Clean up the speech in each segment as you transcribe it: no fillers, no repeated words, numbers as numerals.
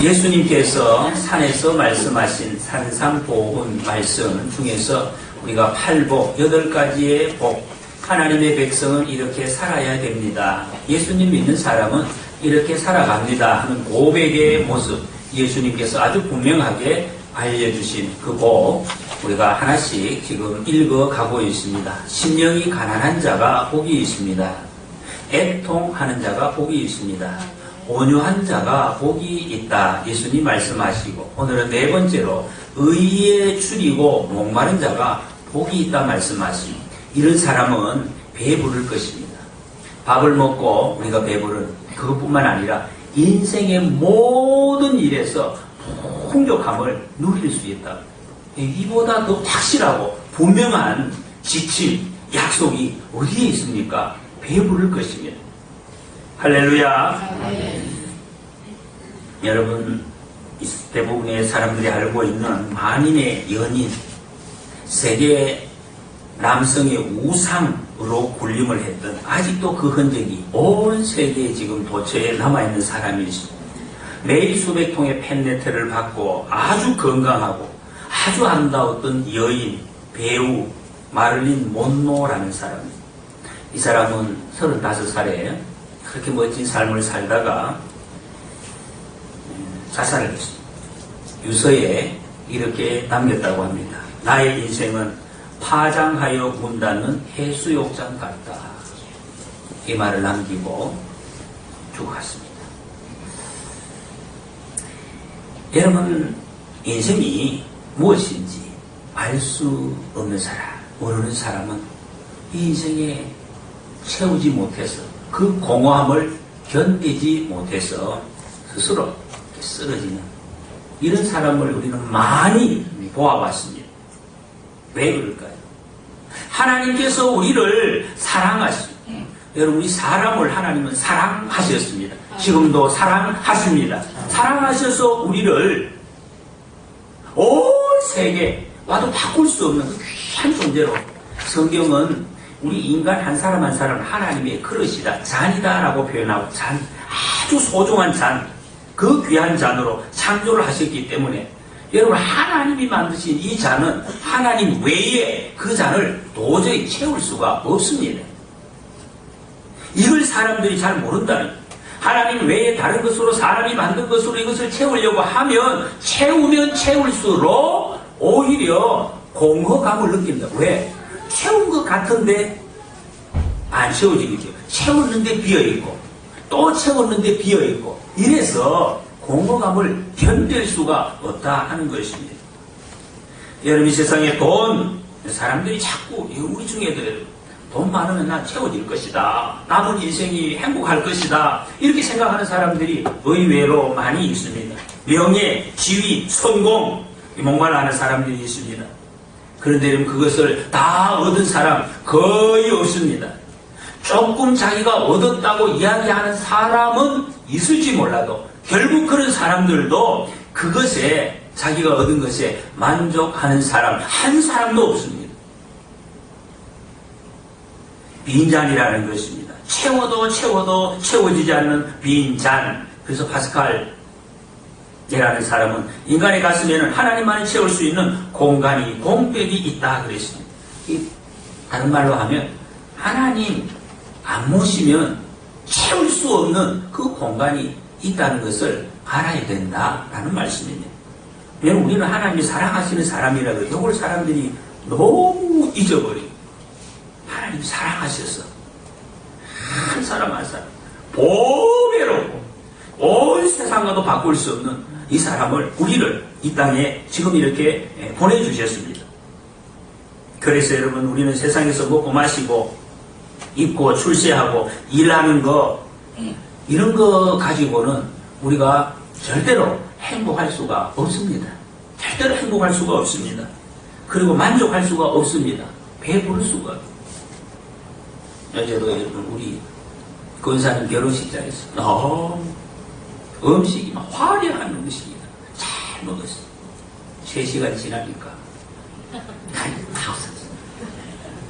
예수님께서 산에서 말씀하신 산상보훈 말씀 중에서 우리가 8복, 8가지의 복, 하나님의 백성은 이렇게 살아야 됩니다. 예수님 믿는 사람은 이렇게 살아갑니다 하는 고백의 모습, 예수님께서 아주 분명하게 알려주신 그 복, 우리가 하나씩 지금 읽어가고 있습니다. 심령이 가난한 자가 복이 있습니다. 애통하는 자가 복이 있습니다. 온유한 자가 복이 있다. 예수님 말씀하시고, 오늘은 네 번째로 의에 줄이고 목마른 자가 복이 있다 말씀하시고, 이런 사람은 배부를 것입니다. 밥을 먹고 우리가 배부른 그것뿐만 아니라 인생의 모든 일에서 풍족함을 누릴 수 있다. 이보다 더 확실하고 분명한 지침, 약속이 어디에 있습니까? 배부를 것입니다. 할렐루야. 여러분, 대부분의 사람들이 알고 있는 만인의 연인, 세계 남성의 우상으로 군림을 했던, 아직도 그 흔적이 온 세계에 지금 도처에 남아있는 사람이 있습니다. 매일 수백 통의 팬레터를 받고 아주 건강하고 아주 아름다웠던 여인, 배우 마를린 몬로라는 사람입니다. 이 사람은 35살에 그렇게 멋진 삶을 살다가 자살을 했습니다. 유서에 이렇게 남겼다고 합니다. 나의 인생은 파장하여 문 닫는 해수욕장 같다. 이 말을 남기고 죽었습니다. 여러분, 인생이 무엇인지 알 수 없는 사람, 모르는 사람은 이 인생에 채우지 못해서 그 공허함을 견디지 못해서 스스로 쓰러지는 이런 사람을 우리는 많이 보아봤습니다. 왜 그럴까요? 하나님께서 우리를 사랑하십니다. 여러분, 이 사람을 하나님은 사랑하셨습니다. 지금도 사랑하십니다. 사랑하셔서 우리를 온 세계 와도 바꿀 수 없는 그 귀한 존재로, 성경은 우리 인간 한 사람 한 사람 하나님의 그릇이다, 잔이다 라고 표현하고, 잔, 아주 소중한 잔, 그 귀한 잔으로 창조를 하셨기 때문에 여러분, 하나님이 만드신 이 잔은 하나님 외에 그 잔을 도저히 채울 수가 없습니다. 이걸 사람들이 잘 모른다는 거예요. 하나님 외에 다른 것으로, 사람이 만든 것으로 이것을 채우려고 하면 채우면 채울수록 오히려 공허감을 느낀다. 왜? 채운 것 같은데 안 채워지겠죠. 채웠는데 비어있고 또 채웠는데 비어있고, 이래서 공허감을 견딜 수가 없다 하는 것입니다. 여러분, 이 세상에 사람들이 자꾸 우리 중에도 돈 많으면 난 채워질 것이다, 남은 인생이 행복할 것이다, 이렇게 생각하는 사람들이 의외로 많이 있습니다. 명예, 지위, 성공, 목말라하는 사람들이 있습니다. 그런데 여러분, 그것을 다 얻은 사람 거의 없습니다. 조금 자기가 얻었다고 이야기하는 사람은 있을지 몰라도 결국 그런 사람들도 그것에, 자기가 얻은 것에 만족하는 사람 한 사람도 없습니다. 빈잔이라는 것입니다. 채워도 채워지지 않는 빈잔. 그래서 파스칼이라는 사람은 인간의 가슴에는 하나님만이 채울 수 있는 공간이, 공백이 있다 그랬습니다. 다른 말로 하면 하나님 안 모시면 채울 수 없는 그 공간이 있다는 것을 알아야 된다라는 말씀입니다. 왜냐하면 우리는 하나님이 사랑하시는 사람이라고 이걸 사람들이 너무 잊어버리고, 하나님이 사랑하셔서 한 사람 한 사람 보배롭고 온 세상과도 바꿀 수 없는 이 사람을, 우리를 이 땅에 지금 이렇게 보내주셨습니다. 그래서 여러분, 우리는 세상에서 먹고 마시고 입고 출세하고 일하는 거, 이런 거 가지고는 우리가 절대로 행복할 수가 없습니다. 절대로 행복할 수가 없습니다. 그리고 만족할 수가 없습니다. 배부를 수가 없습니다. 어제도 여러분, 우리 권사님 결혼식장에서 너무 음식이 막 화려한 음식이다. 잘 먹었어요. 3시간 지나니까 다 없었어요.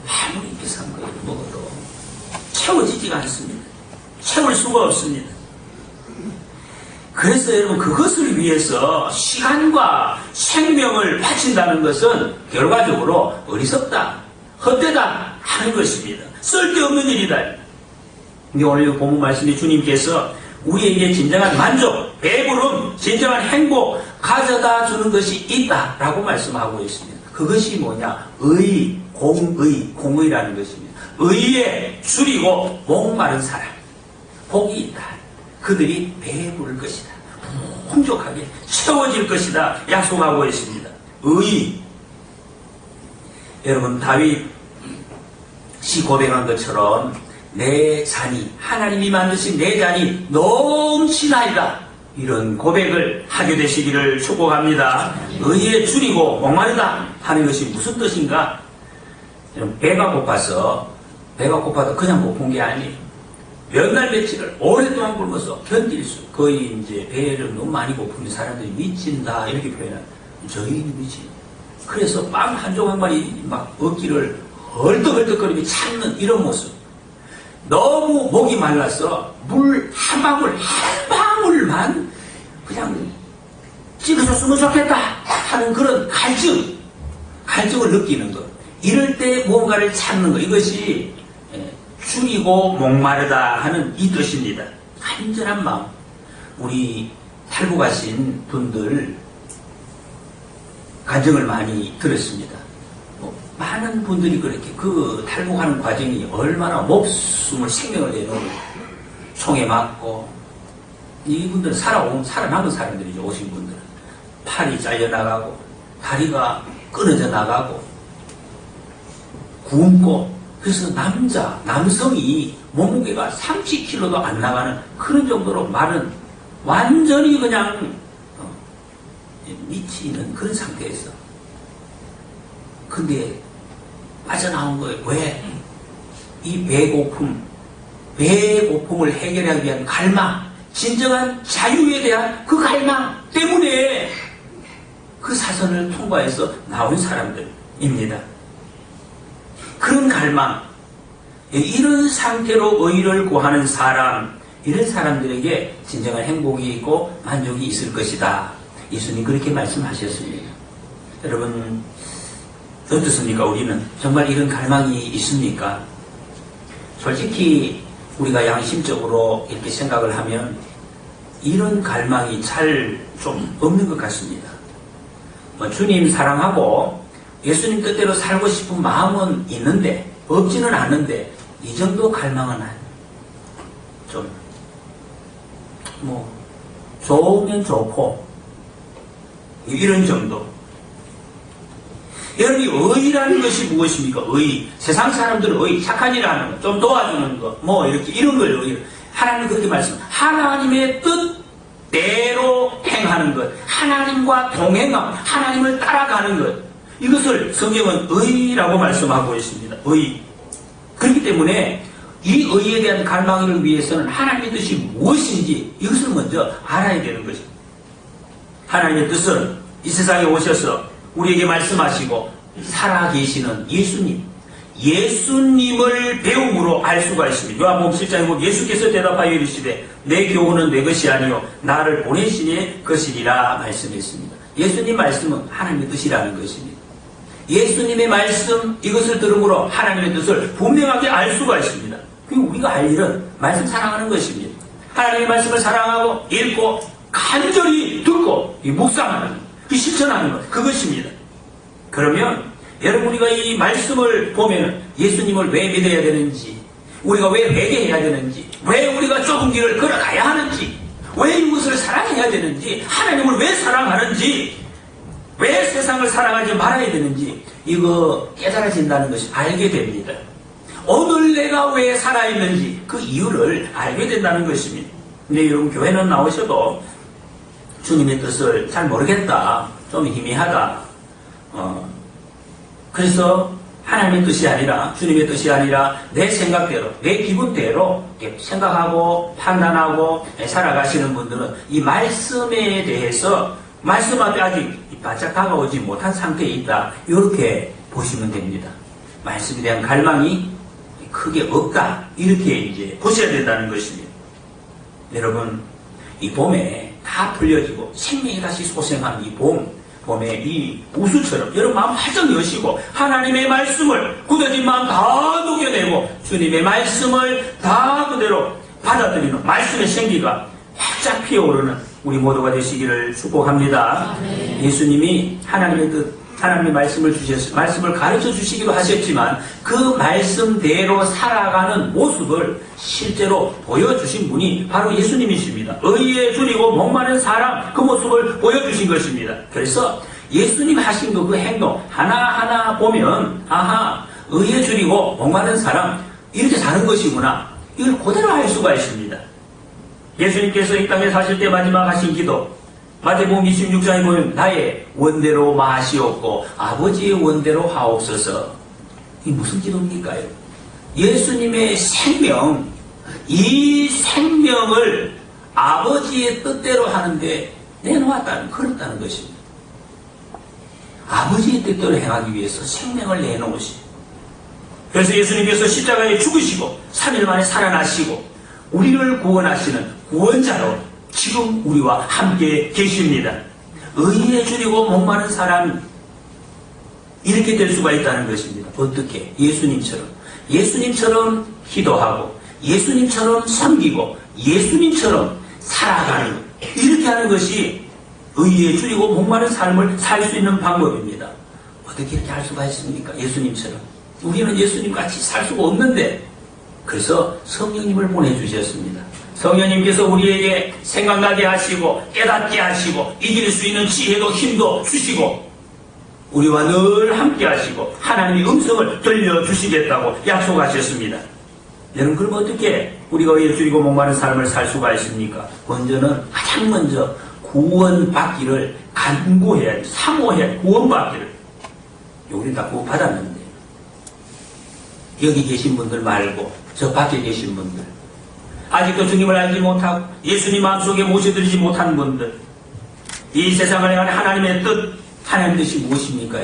아무리 비싼 거 먹어도 채워지지가 않습니다. 채울 수가 없습니다. 그래서 여러분 그것을 위해서 시간과 생명을 바친다는 것은 결과적으로 어리석다, 헛되다 하는 것입니다. 쓸데없는 일이다. 근데 오늘 본문 말씀이 주님께서 우리에게 진정한 만족, 배부름, 진정한 행복 가져다 주는 것이 있다라고 말씀하고 있습니다. 그것이 뭐냐? 공의라는 것입니다. 의에 줄이고 목마른 사람, 복이 있다. 그들이 배부를 것이다. 풍족하게 채워질 것이다. 약속하고 있습니다. 여러분 다윗이 고백한 것처럼 내 잔이, 하나님이 만드신 내 잔이 넘치나이다. 이런 고백을 하게 되시기를 축복합니다. 의에 줄이고 목마르다 하는 것이 무슨 뜻인가? 배가 고파도 그냥 고픈 게 아니에요. 몇 날 며칠을 오랫동안 굶어서 견딜 수, 거의 이제 배를 너무 많이 고프면 사람들이 미친다 이렇게 표현해요. 저희는 미친. 그래서 빵 한 조각만이 막 얻기를 헐떡헐떡거리며 참는 이런 모습. 너무 목이 말라서 물 한 방울만 그냥 찍어줬으면 좋겠다 하는 그런 갈증을 느끼는 것. 이럴 때 뭔가를 찾는 것. 이것이 줄이고 목마르다 하는 이 뜻입니다. 간절한 마음. 우리 탈북하신 분들 간증을 많이 들었습니다. 많은 분들이 그렇게 그 탈북하는 과정이 얼마나 목숨을 생명을 내놓은 총에 맞고, 이분들은 살아남은 사람들이죠. 오신 분들은 팔이 잘려나가고 다리가 끊어져 나가고 굶고, 그래서 남성이 몸무게가 30kg도 안 나가는 그런 정도로 많은, 완전히 그냥 미치는 그런 상태에서. 근데 빠져나온 거예요. 왜? 이 배고픔을 해결하기 위한 갈망, 진정한 자유에 대한 그 갈망 때문에 그 사선을 통과해서 나온 사람들입니다. 그런 갈망, 이런 상태로 의를 구하는 사람, 이런 사람들에게 진정한 행복이 있고 만족이 있을 것이다. 예수님 그렇게 말씀하셨습니다. 여러분 어떻습니까? 우리는 정말 이런 갈망이 있습니까? 솔직히 우리가 양심적으로 이렇게 생각을 하면 이런 갈망이 잘 좀 없는 것 같습니다. 주님 사랑하고 예수님 뜻대로 살고 싶은 마음은 있는데, 없지는 않은데, 이 정도 갈망은 좀, 좋으면 좋고, 이런 정도. 여러분이 의라는 것이 무엇입니까? 의. 세상 사람들은 의, 착한 일 하는 것, 좀 도와주는 것, 이렇게, 이런 걸 의. 하나님은 그렇게 하나님의 뜻대로 행하는 것, 하나님과 동행하고, 하나님을 따라가는 것. 이것을 성경은 의라고 말씀하고 있습니다. 의. 그렇기 때문에 이 의에 대한 갈망을 위해서는 하나님의 뜻이 무엇인지 이것을 먼저 알아야 되는 것입니다. 하나님의 뜻은 이 세상에 오셔서 우리에게 말씀하시고 살아계시는 예수님을 배움으로 알 수가 있습니다. 요한복음 7장에 보면 예수께서 대답하여 이르시되 내 교훈은 내 것이 아니요 나를 보내신 이의 것이리라 말씀했습니다. 예수님 말씀은 하나님의 뜻이라는 것입니다. 예수님의 말씀, 이것을 들음으로 하나님의 뜻을 분명하게 알 수가 있습니다. 그리고 우리가 할 일은 말씀 사랑하는 것입니다. 하나님의 말씀을 사랑하고 읽고 간절히 듣고 묵상하는 것, 실천하는 것, 그것입니다. 그러면 여러분 우리가 이 말씀을 보면 예수님을 왜 믿어야 되는지, 우리가 왜 회개해야 되는지, 왜 우리가 좁은 길을 걸어가야 하는지, 왜 이것을 사랑해야 되는지, 하나님을 왜 사랑하는지, 왜 세상을 사랑하지 말아야 되는지 이거 깨달아진다는 것이 알게 됩니다. 오늘 내가 왜 살아있는지 그 이유를 알게 된다는 것입니다. 근데 여러분 교회는 나오셔도 주님의 뜻을 잘 모르겠다, 좀 희미하다, 그래서 하나님의 뜻이 아니라, 주님의 뜻이 아니라 내 생각대로, 내 기분대로 생각하고 판단하고 살아가시는 분들은 이 말씀에 대해서, 말씀 앞에 아직 바짝 다가오지 못한 상태에 있다, 이렇게 보시면 됩니다. 말씀에 대한 갈망이 크게 없다, 이렇게 이제 보셔야 된다는 것입니다. 여러분 이 봄에 다 다 풀려지고 생명이 다시 솟아나는 이 봄에 이 우수처럼 여러분 마음 활짝 여시고 하나님의 말씀을 굳어진 마음 다 녹여내고 주님의 말씀을 다 그대로 받아들이는 말씀의 생기가 활짝 피어오르는 우리 모두가 되시기를 축복합니다. 예수님이 하나님의 뜻, 하나님의 말씀을 말씀을 가르쳐 주시기도 하셨지만 그 말씀대로 살아가는 모습을 실제로 보여주신 분이 바로 예수님이십니다. 의에 줄이고 목마른 사람, 그 모습을 보여주신 것입니다. 그래서 예수님 하신 그 행동 하나하나 보면 아하, 의에 줄이고 목마른 사람 이렇게 사는 것이구나, 이걸 그대로 할 수가 있습니다. 예수님께서 이 땅에 사실 때 마지막 하신 기도 마태복음 26장에 보면 나의 원대로 마시옵고 아버지의 원대로 하옵소서. 이 무슨 기도입니까? 예수님의 생명, 이 생명을 아버지의 뜻대로 하는데 내놓았다는, 걸었다는 것입니다. 아버지의 뜻대로 행하기 위해서 생명을 내놓으시. 그래서 예수님께서 십자가에 죽으시고 3일 만에 살아나시고 우리를 구원하시는 구원자로 지금 우리와 함께 계십니다. 의에 줄이고 목마른 사람이 이렇게 될 수가 있다는 것입니다. 어떻게? 예수님처럼 기도하고 예수님처럼 섬기고 예수님처럼 살아가는 것, 이렇게 하는 것이 의에 줄이고 목마른 삶을 살 수 있는 방법입니다. 어떻게 이렇게 할 수가 있습니까? 예수님처럼. 우리는 예수님같이 살 수가 없는데, 그래서 성령님을 보내주셨습니다. 성령님께서 우리에게 생각나게 하시고 깨닫게 하시고 이길 수 있는 지혜도 힘도 주시고 우리와 늘 함께 하시고 하나님의 음성을 들려주시겠다고 약속하셨습니다. 여러분, 그럼 어떻게 우리가 의에 줄이고 목마른 삶을 살 수가 있습니까? 가장 먼저 구원받기를 간구해야 돼. 사모해야 돼. 구원받기를. 우리 다 구원받았는데 여기 계신 분들 말고 저 밖에 계신 분들, 아직도 주님을 알지 못하고 예수님 마음속에 모셔드리지 못한 분들, 이 세상을 향한 하나님의 뜻, 하나님의 뜻이 무엇입니까?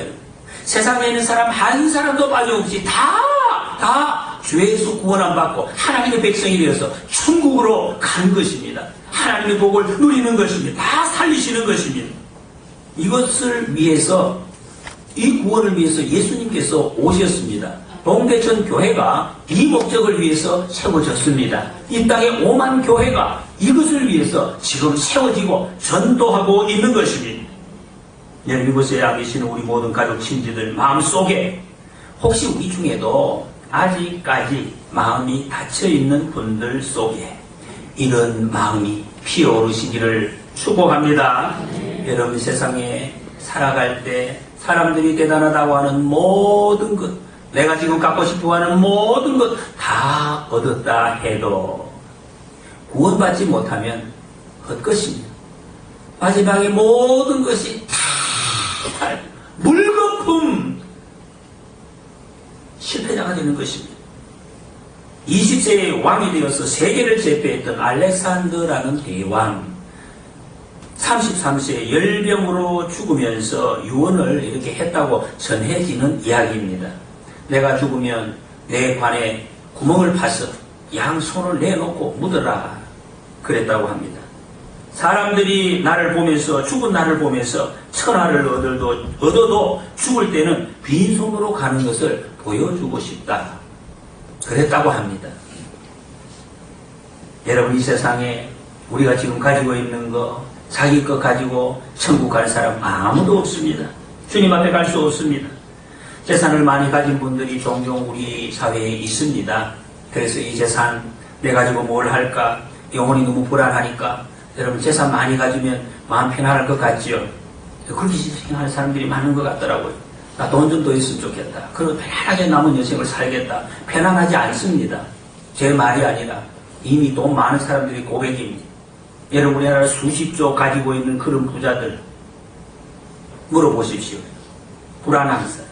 세상에 있는 사람 한 사람도 빠짐없이 다 죄에서 구원 안 받고 하나님의 백성이 되어서 천국으로 가는 것입니다. 하나님의 복을 누리는 것입니다. 다 살리시는 것입니다. 이것을 위해서, 이 구원을 위해서 예수님께서 오셨습니다. 동대천 교회가 이 목적을 위해서 세워졌습니다. 이 땅의 5만 교회가 이것을 위해서 지금 세워지고 전도하고 있는 것입니다. 여러분, 이곳에 와 계시는 우리 모든 가족 친지들 마음속에 혹시 우리 중에도 아직까지 마음이 닫혀있는 분들 속에 이런 마음이 피어오르시기를 축복합니다. 여러분, 세상에 살아갈 때 사람들이 대단하다고 하는 모든 것, 내가 지금 갖고 싶어하는 모든 것 다 얻었다 해도 구원받지 못하면 헛것입니다. 마지막에 모든 것이 다 물거품 실패자가 되는 것입니다. 20세의 왕이 되어서 세계를 제패했던 알렉산더라는 대왕, 33세에 열병으로 죽으면서 유언을 이렇게 했다고 전해지는 이야기입니다. 내가 죽으면 내 관에 구멍을 파서 양손을 내놓고 묻어라, 그랬다고 합니다. 사람들이 나를 보면서, 죽은 나를 보면서 천하를 얻어도 죽을 때는 빈손으로 가는 것을 보여주고 싶다, 그랬다고 합니다. 여러분, 이 세상에 우리가 지금 가지고 있는 거, 자기 것 가지고 천국 갈 사람 아무도 없습니다. 주님 앞에 갈 수 없습니다. 재산을 많이 가진 분들이 종종 우리 사회에 있습니다. 그래서 이 재산 내 가지고 뭘 할까, 영혼이 너무 불안하니까, 여러분, 재산 많이 가지면 마음 편안할 것 같지요? 그렇게 생각하는 사람들이 많은 것 같더라고요. 나 돈 좀 더 있으면 좋겠다, 그리고 편안하게 남은 인생을 살겠다. 편안하지 않습니다. 제 말이 아니라 이미 돈 많은 사람들이 고백입니다. 여러분, 우리나라 수십조 가지고 있는 그런 부자들 물어보십시오. 불안한 사람.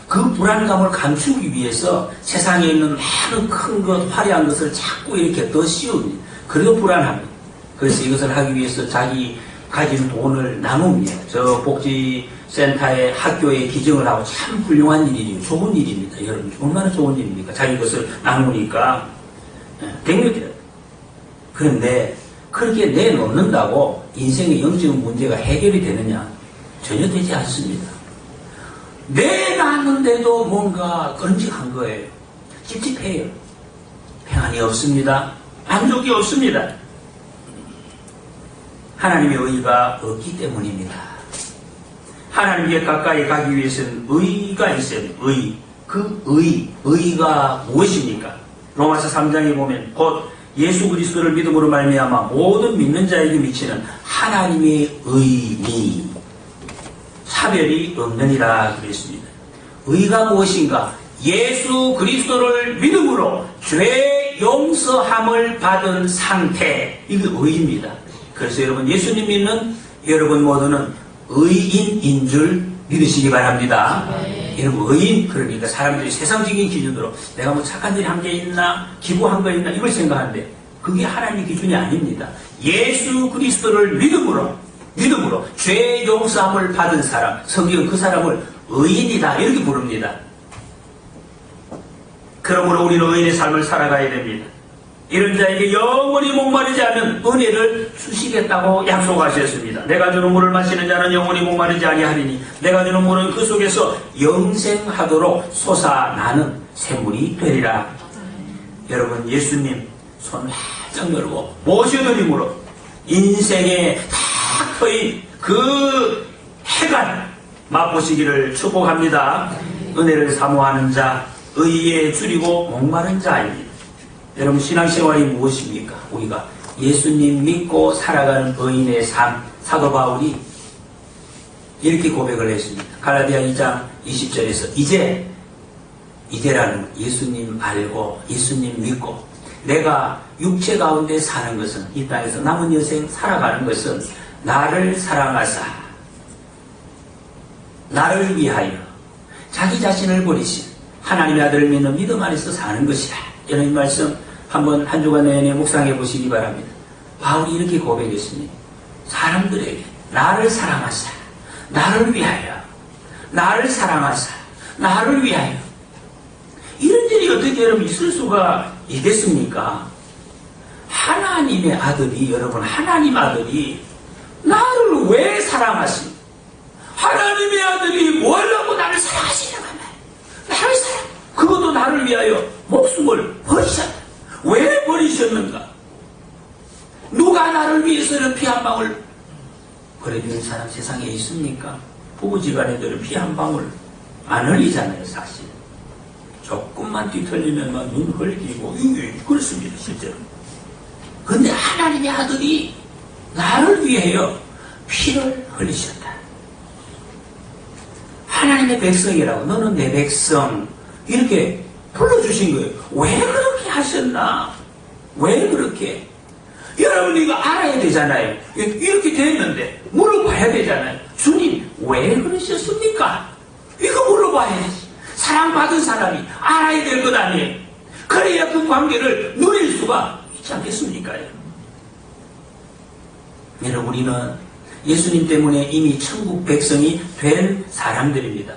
그 불안감을 감추기 위해서 세상에 있는 많은 큰 것, 화려한 것을 자꾸 이렇게 더 씌웁니다. 그래도 불안합니다. 그래서 이것을 하기 위해서 자기 가진 돈을 나눕니다. 저 복지센터에, 학교에 기증을 하고 참 훌륭한 일이에요. 좋은 일입니다. 여러분, 얼마나 좋은 일입니까? 자기 것을 나누니까. 백력이에요. 그런데 그렇게 내놓는다고 인생의 영적 문제가 해결이 되느냐? 전혀 되지 않습니다. 내놨는데도 뭔가 끔찍한 거예요. 찝찝해요. 평안이 없습니다. 만족이 없습니다. 하나님의 의가 없기 때문입니다. 하나님께 가까이 가기 위해서는 의가 있어야 돼요. 의가 무엇입니까? 로마서 3장에 보면 곧 예수 그리스도를 믿음으로 말미암아 모든 믿는 자에게 미치는 하나님의 의니 차별이 없느니라 그랬습니다. 의가 무엇인가? 예수 그리스도를 믿음으로 죄 용서함을 받은 상태, 이게 의입니다. 그래서 여러분 예수님 믿는 여러분 모두는 의인인 줄 믿으시기 바랍니다. 여러분 의인, 그러니까 사람들이 세상적인 기준으로 내가 뭐 착한 일이 한 게 있나, 기부한 거 있나 이걸 생각하는데 그게 하나님의 기준이 아닙니다. 예수 그리스도를 믿음으로 죄 용서함을 받은 사람, 성경은 그 사람을 의인이다 이렇게 부릅니다. 그러므로 우리는 의인의 삶을 살아가야 됩니다. 이런 자에게 영원히 목마르지 않는 은혜를 주시겠다고 약속하셨습니다. 내가 주는 물을 마시는 자는 영원히 목마르지 아니하리니 내가 주는 물은 그 속에서 영생하도록 솟아나는 샘물이 되리라. 여러분 예수님 손 활짝 열고 모셔드림으로 인생의 탁 트인 그 해가 맛보시기를 축복합니다. 은혜를 사모하는 자, 의에 줄이고 목마른 자입니다. 여러분 신앙생활이 무엇입니까? 우리가 예수님 믿고 살아가는 의인의 삶, 사도 바울이 이렇게 고백을 했습니다. 갈라디아 2장 20절에서 이제라는 예수님 알고 예수님 믿고 내가 육체 가운데 사는 것은, 이 땅에서 남은 여생 살아가는 것은 나를 사랑하사 나를 위하여 자기 자신을 버리신 하나님의 아들을 믿는 믿음 안에서 사는 것이다. 이런 말씀 한번 한 주간 내내 묵상해 보시기 바랍니다. 바울이 이렇게 고백했습니다. 사람들에게 나를 사랑하사 나를 위하여 나를 사랑하사 나를 위하여, 이런 일이 어떻게 여러분 있을 수가 있겠습니까? 하나님의 아들이, 여러분 하나님 아들이 나를 왜 사랑하십니까? 하나님의 아들이 뭘 하고 나를 사랑하시는가? 나를 사랑, 그것도 나를 위하여 목숨을 버리셨다. 왜 버리셨는가? 누가 나를 위해서는 피 한 방울 버려주는 사람 세상에 있습니까? 부부지간에들은 피 한 방울 안 흘리잖아요. 사실 조금만 뒤틀리면 막 눈 흘리고 그렇습니다. 실제로. 근데 하나님의 아들이 나를 위하여 피를 흘리셨다. 하나님의 백성이라고, 너는 내 백성 이렇게 불러주신 거예요. 왜 그렇게 하셨나? 왜 그렇게? 여러분 이거 알아야 되잖아요. 이렇게 됐는데 물어봐야 되잖아요. 주님 왜 그러셨습니까? 이거 물어봐야지. 사랑받은 사람이 알아야 될 것 아니에요. 그래야 그 관계를 누릴 수가 있지 않겠습니까? 여러분 우리는 예수님 때문에 이미 천국 백성이 된 사람들입니다.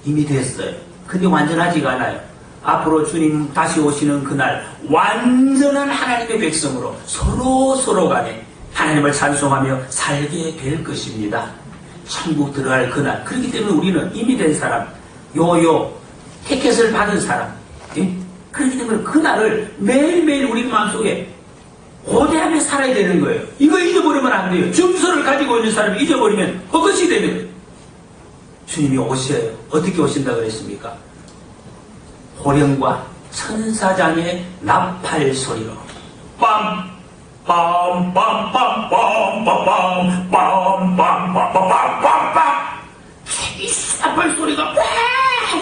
이미 됐어요. 근데 완전하지가 않아요. 앞으로 주님 다시 오시는 그날 완전한 하나님의 백성으로 서로 간에 하나님을 찬송하며 살게 될 것입니다. 천국 들어갈 그날. 그렇기 때문에 우리는 이미 된 사람, 티켓을 받은 사람, 그렇기 때문에 그날을 매일매일 우리 마음속에 고대하며 살아야 되는 거예요. 이거 잊어버리면 안 돼요. 증서를 가지고 있는 사람이 잊어버리면 헛것이 되는 거예요. 주님이 오셔요. 어떻게 오신다 그랬습니까? 호령과 천사장의 나팔 소리로 빰빰빰빰빰빰빰빰빰빰빰빰빰 이 나팔 소리가 빡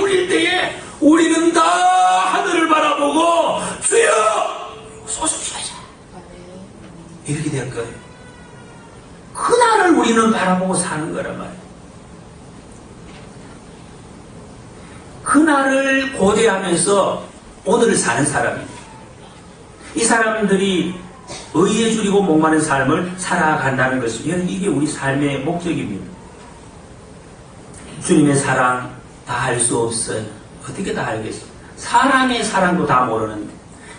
울릴 때에 우리는 다 하늘을 바라보고 주여 쏘십시오 이렇게 될 거예요. 그날을 우리는 바라보고 사는 거란 말이에요. 그날을 고대하면서 오늘을 사는 사람입니다. 이 사람들이 의에 줄이고 목마른 삶을 살아간다는 것이면 이게 우리 삶의 목적입니다. 주님의 사랑 다 알 수 없어요. 어떻게 다 알겠어요? 사람의 사랑도 다 모르는데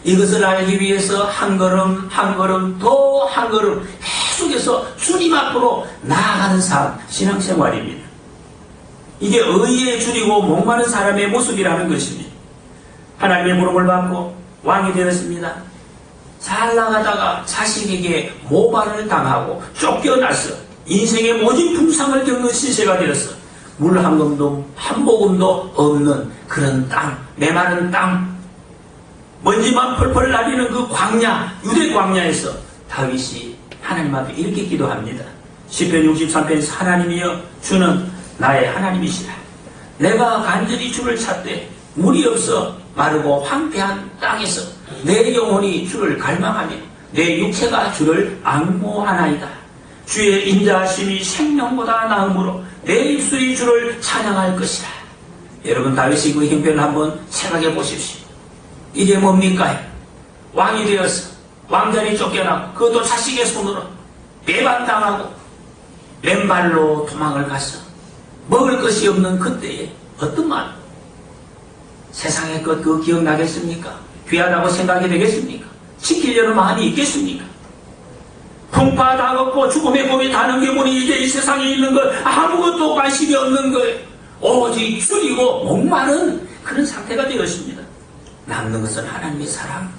이것을 알기 위해서 한 걸음 한 걸음 더 한 걸음 계속해서 주님 앞으로 나아가는 삶, 신앙생활입니다. 이게 의에 줄이고 목마른 사람의 모습이라는 것입니다. 하나님의 부름을 받고 왕이 되었습니다. 잘 나가다가 자식에게 모발을 당하고 쫓겨나서 인생의 모진 풍상을 겪는 신세가 되었어. 물 한 검도 한 모금도 없는 그런 땅, 메마른 땅, 먼지만 펄펄 날리는 그 광야, 유대 광야에서 다윗이 하나님 앞에 이렇게 기도합니다. 시편 63편에서 하나님이여 주는 나의 하나님이시라. 내가 간절히 주를 찾되 물이 없어 마르고 황폐한 땅에서 내 영혼이 주를 갈망하며 내 육체가 주를 앙모하나이다. 주의 인자하심이 생명보다 나음으로 내 입술이 주를 찬양할 것이라. 여러분, 다윗이 그 형편을 한번 생각해 보십시오. 이게 뭡니까? 왕이 되어서 왕자리 쫓겨나고 그것도 자식의 손으로 배반당하고 맨발로 도망을 가서 먹을 것이 없는 그때에 어떤 마음? 세상의 것 그거 기억나겠습니까? 귀하다고 생각이 되겠습니까? 지키려는 마음이 있겠습니까? 풍파 다 걷고 죽음의 몸이 다 넘겨보니 이제 이 세상에 있는 것 아무것도 관심이 없는 거예요. 오직 줄이고 목마른 그런 상태가 되었습니다. 남는 것은 하나님의 사랑,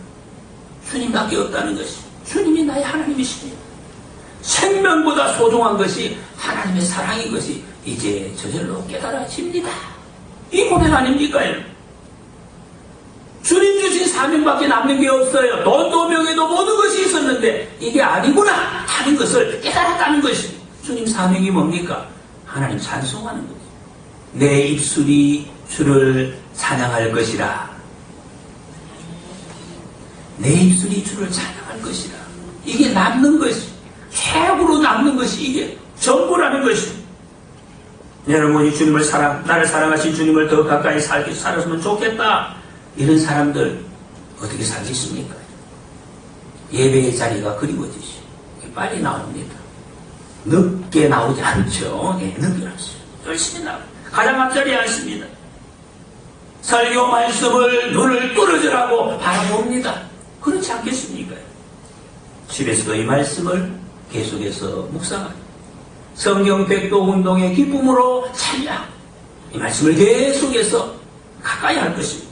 주님밖에 없다는 것이, 주님이 나의 하나님이십니다. 생명보다 소중한 것이 하나님의 사랑인 것이 이제 저절로 깨달아집니다. 이 고백 아닙니까? 주님 주신 사명밖에 남는 게 없어요. 돈도 명예도 모든 것이 있었는데 이게 아니구나 하는 것을 깨달았다는 것이, 주님 사명이 뭡니까? 하나님 찬송하는 거죠. 내 입술이 주를 찬양할 것이라. 내 입술이 주를 찬양할 것이라. 이게 남는 것이, 최고로 남는 것이 이게 전부라는 것이. 여러분이 주님을 나를 사랑하신 주님을 더 가까이 살았으면 좋겠다. 이런 사람들 어떻게 살겠습니까? 예배의 자리가 그리워지시. 빨리 나옵니다. 늦게 나오지 않죠. 네, 늦게 나오죠. 열심히 나옵니다. 가장 앞자리에 앉습니다. 설교 말씀을 눈을 뚫어주라고 바라봅니다. 그렇지 않겠습니까? 집에서도 이 말씀을 계속해서 묵상합니다. 성경 백도 운동의 기쁨으로 찬양, 이 말씀을 계속해서 가까이 할 것입니다.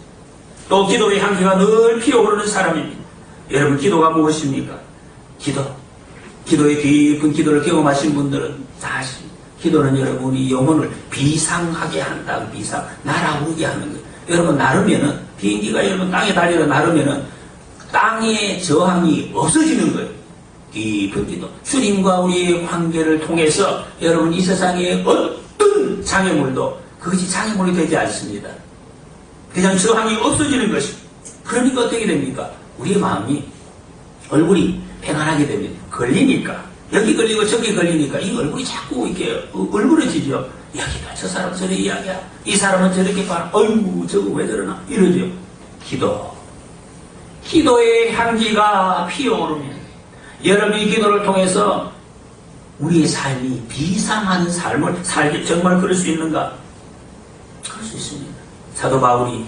또 기도의 향기가 늘 피어오르는 사람입니다. 여러분, 기도가 무엇입니까? 기도의 깊은 기도를 경험하신 분들은 다 아십니다. 기도는 여러분이 영혼을 비상하게 한다. 비상, 날아오르게 하는 거예요. 여러분, 나르면은, 비행기가 여러분 땅에 달리러 나르면은 땅의 저항이 없어지는 거예요. 깊은 기도. 주님과 우리의 관계를 통해서 여러분 이 세상에 어떤 장애물도 그것이 장애물이 되지 않습니다. 그냥 저항이 없어지는 것이. 그러니까 어떻게 됩니까? 우리의 마음이, 얼굴이 평안하게 됩니다. 걸리니까. 여기 걸리고 저기 걸리니까 이 얼굴이 자꾸 이렇게 얼굴어지죠. 여기가 저 사람 저래 이야기야. 이 사람은 저렇게 봐. 어이구, 저거 왜 저러나. 이러죠. 기도의 향기가 피어오르면 여러분이 기도를 통해서 우리의 삶이 비상하는 삶을 살게, 정말 그럴 수 있는가? 그럴 수 있습니다. 사도 바울이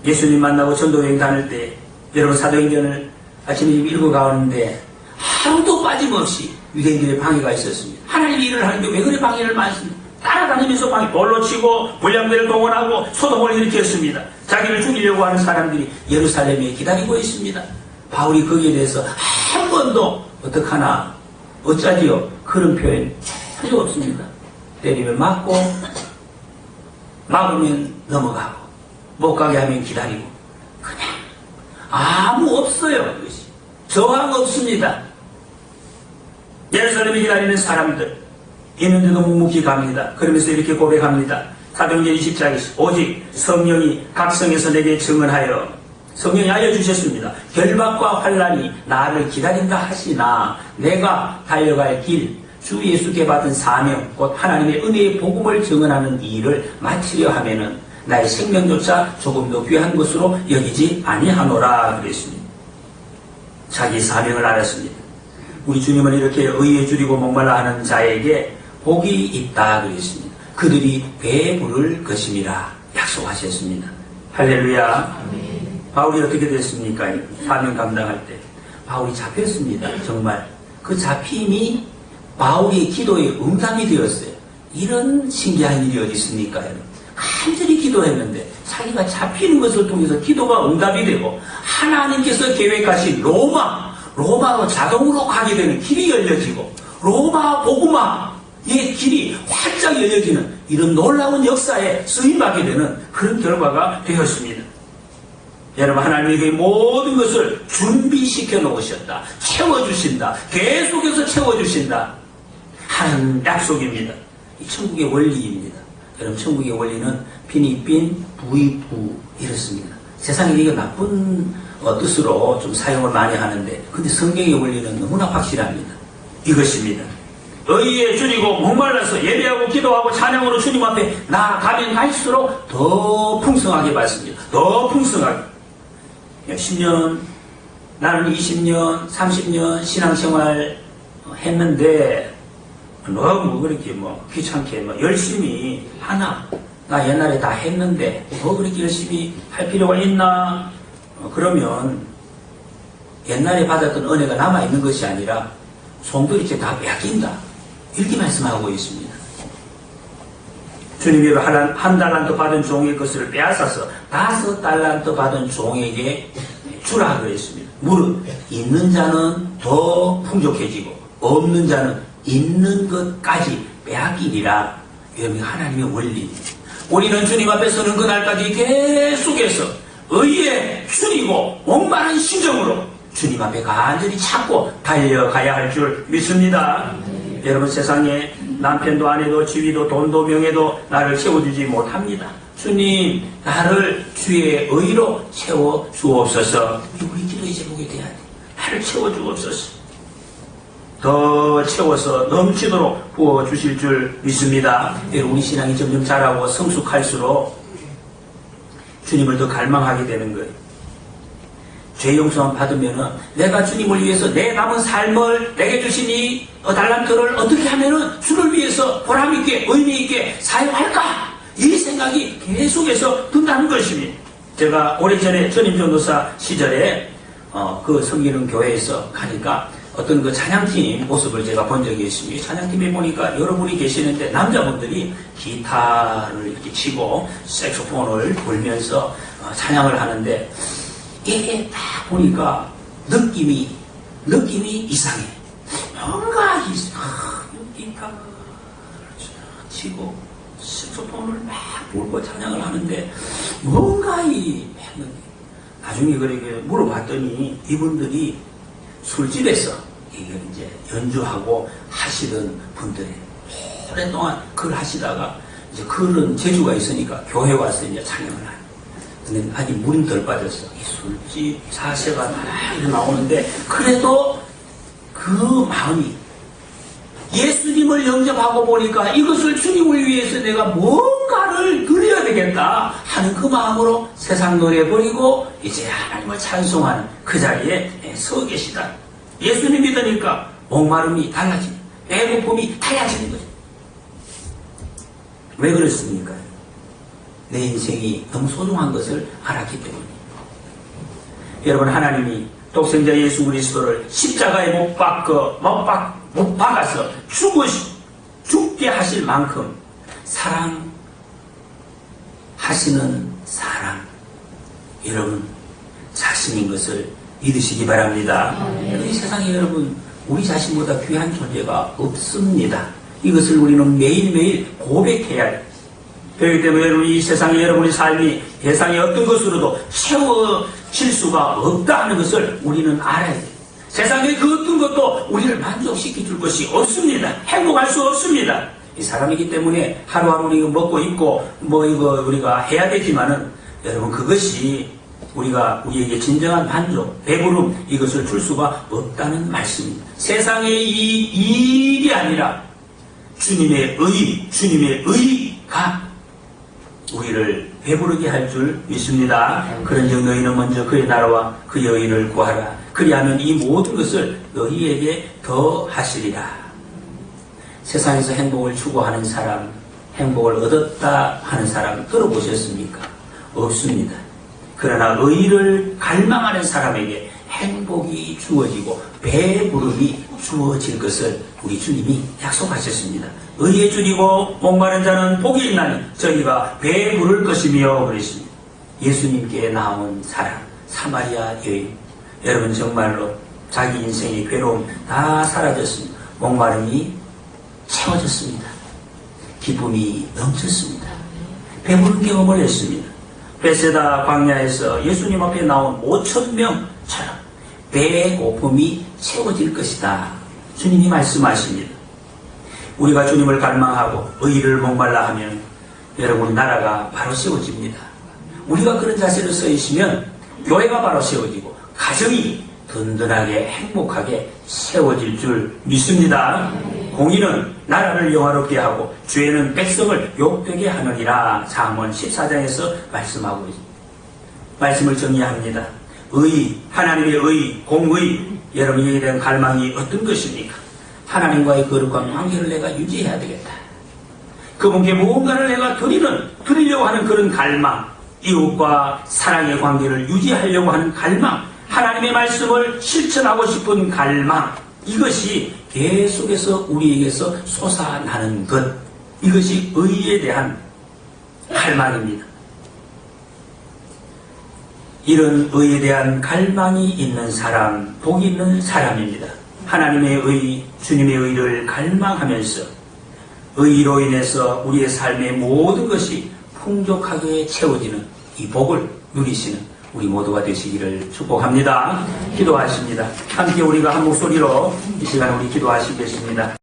예수님 만나고 전도여행 다닐 때, 여러분 사도행전을 아침에 읽어가는데 하루도 빠짐없이 유대인들의 방해가 있었습니다. 하나님이 일을 하는데 왜 그래 방해를 많습니까? 따라다니면서 방해, 돌로 치고 물량대를 동원하고 소동을 일으켰습니다. 자기를 죽이려고 하는 사람들이 예루살렘에 기다리고 있습니다. 바울이 거기에 대해서 한 번도 어떡하나, 어쩌지요? 그런 표현 전혀 없습니다. 때리면 맞고, 막으면 넘어가고, 못 가게 하면 기다리고, 그냥 아무 없어요. 그것이 저항 없습니다. 예루살렘에 기다리는 사람들 있는데도 묵묵히 갑니다. 그러면서 이렇게 고백합니다. 사도행전 20장에서 오직 성령이 각 성에서 내게 증언하여, 성령이 알려주셨습니다. 결박과 환난이 나를 기다린다 하시나 내가 달려갈 길, 주 예수께 받은 사명, 곧 하나님의 은혜의 복음을 증언하는 이 일을 마치려 하면은 나의 생명조차 조금 더 귀한 것으로 여기지 아니하노라 그랬습니다. 자기 사명을 알았습니다. 우리 주님은 이렇게 의에 줄이고 목말라 하는 자에게 복이 있다 그랬습니다. 그들이 배부를 것임이라 약속하셨습니다. 할렐루야. 바울이 어떻게 됐습니까? 사명 감당할 때 바울이 잡혔습니다. 정말 그 잡힘이 바울의 기도에 응답이 되었어요. 이런 신기한 일이 어디 있습니까? 간절히 기도했는데 자기가 잡히는 것을 통해서 기도가 응답이 되고 하나님께서 계획하신 로마로 자동으로 가게 되는 길이 열려지고 로마 복음화의 길이 활짝 열려지는 이런 놀라운 역사에 쓰임받게 되는 그런 결과가 되었습니다. 여러분, 하나님이 모든 것을 준비시켜 놓으셨다. 채워주신다. 계속해서 채워주신다. 하는 약속입니다. 이 천국의 원리입니다. 여러분, 천국의 원리는 빈익빈 부익부 이렇습니다. 세상에 이게 나쁜 뜻으로 좀 사용을 많이 하는데 근데 성경의 원리는 너무나 확실합니다. 이것입니다. 의에 줄이고 목말라서 예배하고 기도하고 찬양으로 주님 앞에 나아가면 갈수록 더 풍성하게 받습니다. 더 풍성하게. 10년, 나는 20년, 30년 신앙생활 했는데 너무 그렇게 귀찮게 열심히 하나? 나 옛날에 다 했는데 그렇게 열심히 할 필요가 있나? 그러면 옛날에 받았던 은혜가 남아있는 것이 아니라 송두리째 다 빼앗긴다. 이렇게 말씀하고 있습니다. 주님께로 한 달란트 받은 종의 것을 빼앗아서 5달란트 받은 종에게 주라 그랬습니다. 무릇 있는 자는 더 풍족해지고 없는 자는 있는 것까지 빼앗기리라. 여러분, 하나님의 원리. 우리는 주님 앞에 서는 그날까지 계속해서 의에 줄이고 목마른 심정으로 주님 앞에 간절히 찾고 달려가야 할 줄 믿습니다. 여러분, 세상에 남편도 아내도 지위도 돈도 명예도 나를 채워주지 못합니다. 주님, 나를 주의 의로 채워 주옵소서. 우리 기도의 제목이 돼야 돼. 나를 채워 주옵소서. 더 채워서 넘치도록 부어주실 줄 믿습니다. 우리 신앙이 점점 자라고 성숙할수록 주님을 더 갈망하게 되는 거예요. 죄 용서만 받으면은 내가 주님을 위해서 내 남은 삶을 내게 주신 이 달란트를 어떻게 하면은 주를 위해서 보람있게 의미있게 사용할까? 이 생각이 계속해서 든다는 것입니다. 제가 오래전에 전임 전도사 시절에 그 섬기는 교회에서 가니까 어떤 그 찬양팀 모습을 제가 본 적이 있습니다. 찬양팀에 보니까 여러분이 계시는데 남자분들이 기타를 이렇게 치고 색소폰을 불면서 찬양을 하는데 이게 딱 보니까 느낌이 이상해. 뭔가 기타 치고 색소폰을 막 불고 찬양을 하는데 뭔가 했는데 나중에 그렇게 물어봤더니 이분들이 술집에서 이제 연주하고 하시던 분들이 오랫동안 그걸 하시다가 이제 그런 재주가 있으니까 교회 와서 이제 찬양을 하요. 근데 아직 물이 덜 빠졌어. 이 술집 사세가 다 나오는데 그래도 그 마음이 예수님을 영접하고 보니까 이것을 주님을 위해서 내가 뭔가를 드려야 되겠다 하는 그 마음으로 세상 노래 버리고 이제 하나님을 찬송하는 그 자리에 서 계시다. 예수님 믿으니까 목마름이 달라지는, 배고픔이 달라지는 거죠. 왜 그렇습니까? 내 인생이 너무 소중한 것을 알았기 때문입니다. 여러분, 하나님이 독생자 예수 그리스도를 십자가에 못 박아서 죽게 하실 만큼 사랑하시는 사람, 여러분 자신인 것을 믿으시기 바랍니다. 이 세상에 여러분 우리 자신보다 귀한 존재가 없습니다. 이것을 우리는 매일매일 고백해야 해요. 그렇기 때문에 여러분, 이 세상에 여러분의 삶이 세상의 어떤 것으로도 채워질 수가 없다 하는 것을 우리는 알아야 돼요. 세상의 그 어떤 것도 우리를 만족시켜 줄 것이 없습니다. 행복할 수 없습니다. 이 사람이기 때문에 하루하루 이거 먹고 입고 이거 우리가 해야 되지만은 여러분, 그것이 우리에게 진정한 만족, 배부름, 이것을 줄 수가 없다는 말씀입니다. 세상의 이 일이 아니라 주님의 의가 우리를 배부르게 할 줄 믿습니다. 그런즉 너희는 먼저 그의 나라와 그의 의를 구하라. 그리하면 이 모든 것을 너희에게 더하시리라. 세상에서 행복을 추구하는 사람, 행복을 얻었다 하는 사람 들어보셨습니까? 없습니다. 그러나 의를 갈망하는 사람에게 행복이 주어지고 배부름이 주어질 것을 우리 주님이 약속하셨습니다. 의에 줄이고 목마른 자는 복이 있나니 저희가 배부를 것이며 그러십니다. 예수님께 나온 사람 사마리아 여인, 여러분 정말로 자기 인생의 괴로움 다 사라졌습니다. 목마름이 채워졌습니다. 기쁨이 넘쳤습니다. 배부른 경험을 했습니다. 베세다 광야에서 예수님 앞에 나온 5,000명처럼 배고픔이 채워질 것이다. 주님이 말씀하십니다. 우리가 주님을 갈망하고 의를 목말라 하면 여러분 나라가 바로 세워집니다. 우리가 그런 자세로 서 있으면 교회가 바로 세워지고 가정이 든든하게 행복하게 세워질 줄 믿습니다. 공의는 나라를 영화롭게 하고 죄는 백성을 욕되게 하느니라. 잠언 14장에서 말씀하고 있습니다. 말씀을 정리합니다. 의, 하나님의 의, 공의, 여러분에게 대한 갈망이 어떤 것입니까? 하나님과의 거룩한 관계를 내가 유지해야 되겠다. 그분께 무언가를 내가 드리려고 하는 그런 갈망, 이웃과 사랑의 관계를 유지하려고 하는 갈망, 하나님의 말씀을 실천하고 싶은 갈망, 이것이 계속해서 우리에게서 솟아나는 것, 이것이 의에 대한 갈망입니다. 이런 의에 대한 갈망이 있는 사람, 복이 있는 사람입니다. 하나님의 의, 주님의 의를 갈망하면서 의로 인해서 우리의 삶의 모든 것이 풍족하게 채워지는 이 복을 누리시는 우리 모두가 되시기를 축복합니다. 기도하십니다. 함께 우리가 한 목소리로 이 시간 우리 기도하시겠습니다.